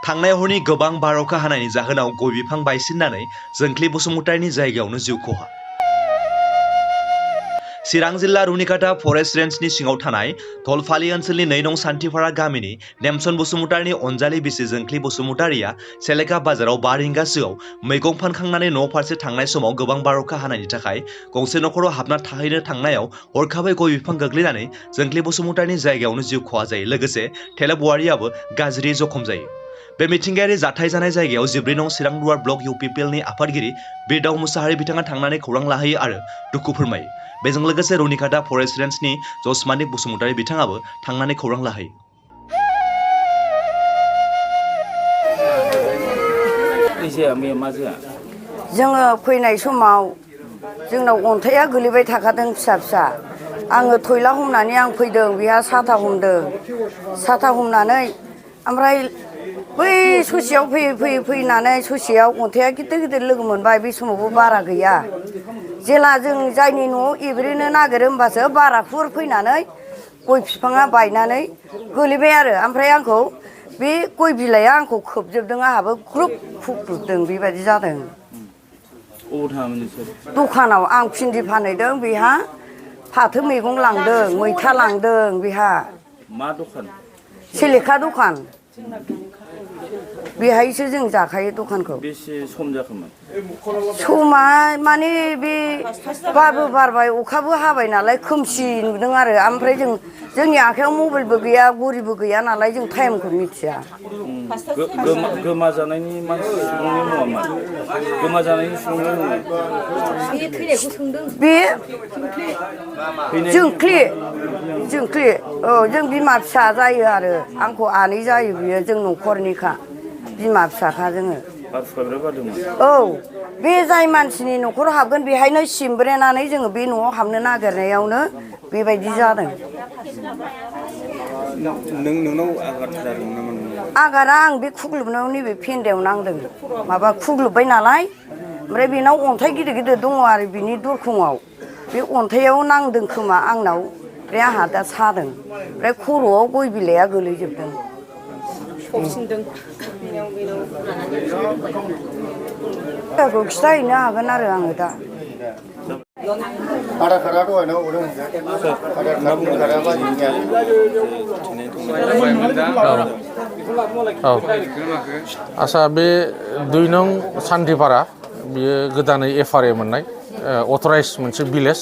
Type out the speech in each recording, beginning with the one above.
थांनाय हरनि गोबां बारअखा हानायनि जाहोनाव गय बिफां बायसिननानै जोंख्लि बसुमतारीनि जायगायावनो जिउ खहा। चिरां जिल्ला रुनिकाटा फरेस्ट रेन्जनि सिङाव थानाय धलफालि ओनसोलनि 2 नं सान्थिफारा गामिनि नेमसन बसुमतारीनि अनजालि बिसि जोंख्लि बसुमतारीया सेलेका बाजाराव 5 रिंगासोआव मैगं फानखांनानै न' फारसे थांनाय समाव गोबां बारअखा हानायनि थाखाय गंसे नखराव हाबना थाहैनो थांनायाव हरखाबै गय बिफां गोग्लैनानै जोंख्लि बसुमतारीनि जायगायावनो जिउ खहा जायो। लोगोसे थेला बुवारियाबो गाज्रि जखम जायो। बे मिथिंगायारि जाथाय जानाय जायगायाव 14 नं चिरां दुवार ब्लक इउपिपिएलनि आफादगिरि बिरदाव मुसाहारि बिथाङा थांनानै खौरां लाहैयो आरो दुखु फोरमायो। बेजों लोगोसे रुनिकाटा फरेस्ट रेन्जनि जसमानिक बसुमतारी बिथाङाबो थांनानै खौरां लाहैयो। जोङो फैनाय समाव जोंनाव अन्थाइया गोलैबाय थाखादों फिसा फिसा। आङो थयला हमनानै आं फैदों, बेहा साथा हमदों। साथा हमनानै ओमफ्राय बै ससेयाव फैयै फैनानै ससेयाव अन्थाइया गिदिर गिदिर लोगो मोनबाय। बे समावबो बारा गैया। जेला जों जायनि न'आव एब्रेनो नागिरो होमबासो बारा खुर फैनानै गय बिफाङा बायनानै गोलैबाय आरो। ओमफ्राय आंखौ बे गय बिलाइया आंखौ खोबजोबदों, आंहाबो ग्रुब खुग्लुबदों, बेबायदि जादों। दखानाव आं भिन्दि फानहैदों, बेहा फाथो मैगं लांदों, मैथा लांदों। बेहा मा दखान? सेलेखा दखान। बेहायसो जों जाखायो दखानखौ। बेसे सम जाखोमोन? समा माने बे बारबो बारबाय, अखाबो हाबाय नालाय खोमसि नुदों आरो। ओमफ्राय जोंनि आखायाव मबाइलबो गैया, घरिबो गैया नालाय जों टाइमखौ मिथिया। गोमाजानायनि मानसि सुबुंनि मुङा मा? गोमाजानायनि सुबुंनि मुङा? बे जोंख्लि। औ, जों बिमा फिसा जायो आरो। आंखौ आनै जायो बियो, जों न'खरनिखा। बिमा फिसाखा जोङो। औ, बे जाय मानसिनि न'खराव हाबगोन बेहायनो सिमब्रेनानै जोङो बे न'आव हाबनो नागिरनायावनो बेबायदि जादों। नोंनाव आघात जादों नामा? आघातआ आं बे खुग्लुबनायाव नैबे फेन्दायाव नांदों। माबा खुग्लुबबाय नालाय, ओमफ्राय बेनाव अन्थाइ गिदिर गिदिर दङ आरो बिनि दरखंआव। बे अन्थाइयाव नांदों खोमा आंनाव, ओमफ्राय आंहा दा सादों। ओमफ्राय खर'आव गय बिलाइया गोलैजोबदों। जायगाखौ खिथाहैनो हागोन आरो आङो दा। आसा बे 2 नं सान्थिफारा बियो गोदानै FRA मोननाय अथराइज मोनसे भिलेज।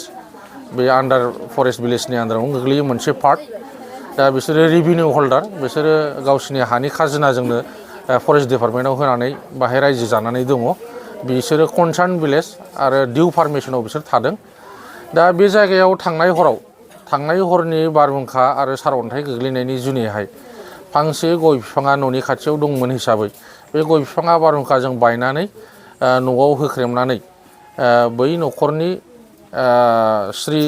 बे आन्डार फरेस्ट भिलेजनि आन्डारावनो गोग्लैयो मोनसे पार्ट। दा बिसोरो रेभिनिउ हल्डार, बिसोरो गावसिनि हानि खाजोनाजोंनो फरेस्ट डिपार्टमेन्टआव होनानै बाहाय रायजो जानानै दङ। बिसोरो कनसार्न भिलेज आरो डिउ पारमिसनाव बिसोर थादों। दा बे जायगायाव थांनाय हरनि बारहुंखा आरो सारअन्थाइ गोग्लैनायनि जुनैहाय फांसे गय बिफाङा न'नि खाथियाव दंमोन हिसाबै बे गय बिफाङा बारहुंखाजों बायनानै न'आव होख्रेमनानै बै न'खरनि श्री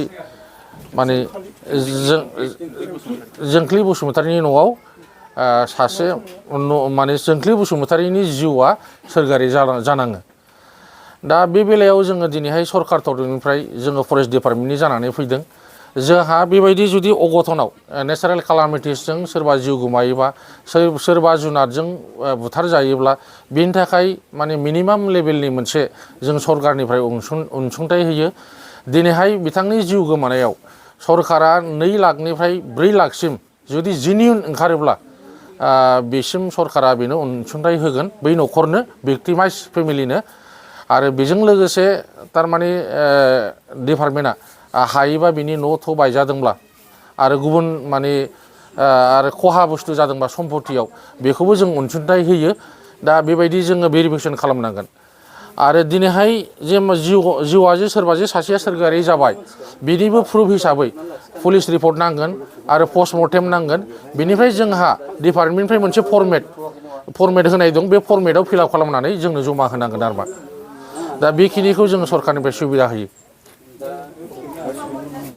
माने जोंख्लि बसुमतारीनि न'आव सासे माने जोंख्लि बसुमतारीनि जिउआ सोरगोआरि जानाङो। दा बे बेलायाव जोङो दिनैहाय सरकार तरफनिफ्राय जोङो फरेस्ट डिपार्टमेन्टनि जानानै फैदों। जोंहा बेबायदि जुदि अघटनाव नेचारेल कालामिटिसजों सोरबा जिउ गोमायोबा, सोरबा जुनारजों बुथार जायोब्ला बेनि थाखाय माने मिनिमाम लेभेलनि मोनसे जों सरकारनिफ्राय अनसुंथाइ होयो। दिनैहाय बिथांनि जिउ गोमानायाव सरकारा 2 लाखनिफ्राय 4 लाखसिम जुदि जेन्युइन ओंखारोब्ला बेसिम सरकारा बेनो अनसुंथाइ होगोन, बै न'खरनो, भिक्टिमाइज फेमिलिनो। आरो बेजों लोगोसे थारमाने डिपार्टमेन्टआ हायोबा बिनि न' बायजादोंब्ला आरो गुबुन माने आरो खहा बुस्थु जादोंबा सम्पतियाव, बेखौबो जों अनसुंथाइ होयो। दा बेबायदि जोङो भेरिफिकेसन खालामनांगोन। आरो दिनैहाय जे जिउआ जे सोरबा जे सासेया सोरगोआरि जाबाय, बिनिबो प्रुफ हिसाबै पुलिस रिपर्ट नांगोन आरो पस्टमर्टेम नांगोन। बेनिफ्राय जोंहा डिपार्टमेन्टनिफ्राय मोनसे फर्मेट होनाय दं, बे फर्मेटाव फिलआप खालामनानै जोंनो जमा होनांगोन आरो मा। दा बेखिनिखौ जोङो सरकारनिफ्राय सुबिदा होयो।